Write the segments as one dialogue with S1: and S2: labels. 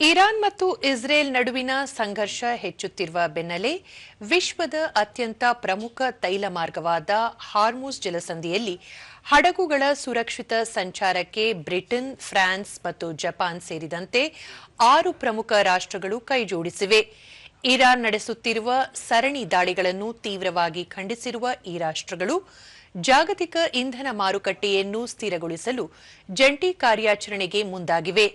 S1: Iran ಮತ್ತು Israel ನಡುವಿನ ಸಂಘರ್ಷ ಹೆಚ್ಚುತ್ತಿರುವ ಬೆನ್ನಲ್ಲೇ ವಿಶ್ವದ ಅತ್ಯಂತ ಪ್ರಮುಖ ತೈಲ ಮಾರ್ಗವಾದ ಹಾರ್ಮುಜ್ ಜಲಸಂಧಿಯಲ್ಲಿ ಹಡಗುಗಳ ಸುರಕ್ಷಿತ ಸಂಚಾರಕ್ಕೆ ಬ್ರಿಟನ್, ಫ್ರಾನ್ಸ್ ಮತ್ತು ಜಪಾನ್ ಸೇರಿದಂತೆ 6 ಪ್ರಮುಖ ರಾಷ್ಟ್ರಗಳು ಕೈಜೋಡಿಸಿವೆ. ಇರಾನ್ ನಡೆಸುತ್ತಿರುವ ಸರಣಿ ದಾಳಿಗಳನ್ನು ತೀವ್ರವಾಗಿ ಖಂಡಿಸಿರುವ ಈ ರಾಷ್ಟ್ರಗಳು ಜಾಗತಿಕ ಇಂಧನ ಮಾರುಕಟ್ಟೆಯನ್ನು ಸ್ಥಿರಗೊಳಿಸಲು ಜಂಟಿ ಕಾರ್ಯಾಚರಣೆಗೆ ಮುಂದಾಗಿವೆ.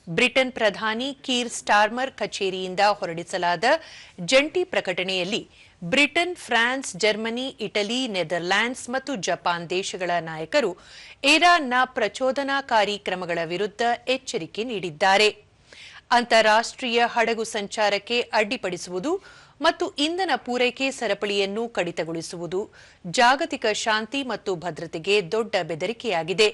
S1: ಬ್ರಿಟನ್ ಪ್ರಧಾನಿ ಕೀರ್ ಸ್ಟಾರ್ಮರ್ ಕಚೇರಿಯಿಂದ ಹೊರಡಿಸಲಾದ ಜಂಟಿ ಪ್ರಕಟಣೆಯಲ್ಲಿ Britain, France, Germany, Italy, Netherlands ಮತ್ತು ಜಪಾನ್ ದೇಶಗಳ ನಾಯಕರು ಇರಾನ್ನ ಪ್ರಚೋದನಾಕಾರಿ ಕ್ರಮಗಳ ವಿರುದ್ಧ ಎಚ್ಚರಿಕೆ ನೀಡಿದ್ದಾರೆ. ಅಂತಾರಾಷ್ಟ್ರೀಯ ಹಡಗು ಸಂಚಾರಕ್ಕೆ ಅಡ್ಡಿಪಡಿಸುವುದು ಮತ್ತು ಇಂಧನ ಪೂರೈಕೆ ಸರಪಳಿಯನ್ನು ಕಡಿತಗೊಳಿಸುವುದು ಜಾಗತಿಕ ಶಾಂತಿ ಮತ್ತು ಭದ್ರತೆಗೆ ದೊಡ್ಡ ಬೆದರಿಕೆಯಾಗಿದೆ.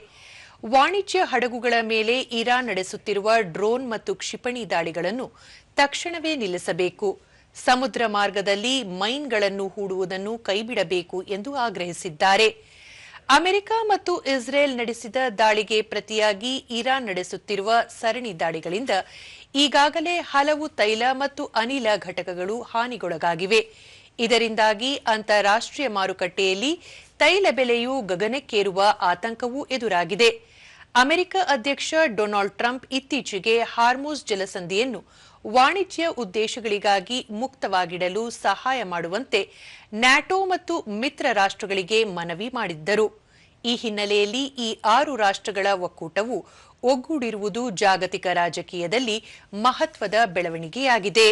S1: ವಾಣಿಜ್ಯ ಹಡಗುಗಳ ಮೇಲೆ ಇರಾನ್ ನಡೆಸುತ್ತಿರುವ ಡ್ರೋನ್ ಮತ್ತು ಕ್ಷಿಪಣಿ ದಾಳಿಗಳನ್ನು ತಕ್ಷಣವೇ ನಿಲ್ಲಿಸಬೇಕು, ಸಮುದ್ರ ಮಾರ್ಗದಲ್ಲಿ ಮೈನ್ಗಳನ್ನು ಹೂಡುವುದನ್ನು ಕೈಬಿಡಬೇಕು ಎಂದು ಆಗ್ರಹಿಸಿದ್ದಾರೆ. ಅಮೆರಿಕ ಮತ್ತು ಇಸ್ರೇಲ್ ನಡೆಸಿದ ದಾಳಿಗೆ ಪ್ರತಿಯಾಗಿ ಇರಾನ್ ನಡೆಸುತ್ತಿರುವ ಸರಣಿ ದಾಳಿಗಳಿಂದ ಈಗಾಗಲೇ ಹಲವು ತೈಲ ಮತ್ತು ಅನಿಲ ಘಟಕಗಳು ಹಾನಿಗೊಳಗಾಗಿವೆ. ಇದರಿಂದಾಗಿ ಅಂತಾರಾಷ್ಟ್ರೀಯ ಮಾರುಕಟ್ಟೆಯಲ್ಲಿ ತೈಲ ಬೆಲೆಯು ಗಗನಕ್ಕೇರುವ ಆತಂಕವೂ ಎದುರಾಗಿದೆ. ಅಮೆರಿಕ ಅಧ್ಯಕ್ಷ ಡೊನಾಲ್ಡ್ ಟ್ರಂಪ್ ಇತ್ತೀಚೆಗೆ ಹಾರ್ಮುಜ್ ಜಲಸಂಧಿಯನ್ನು ವಾಣಿಜ್ಯ ಉದ್ದೇಶಗಳಿಗಾಗಿ ಮುಕ್ತವಾಗಿಡಲು ಸಹಾಯ ಮಾಡುವಂತೆ ನ್ಯಾಟೋ ಮತ್ತು ಮಿತ್ರ ರಾಷ್ಟ್ರಗಳಿಗೆ ಮನವಿ ಮಾಡಿದ್ದರು. ಈ ಹಿನ್ನೆಲೆಯಲ್ಲಿ ಈ 6 ರಾಷ್ಟ್ರಗಳ ಒಕ್ಕೂಟವು ಒಗ್ಗೂಡಿರುವುದು ಜಾಗತಿಕ ರಾಜಕೀಯದಲ್ಲಿ ಮಹತ್ವದ ಬೆಳವಣಿಗೆಯಾಗಿದೆ.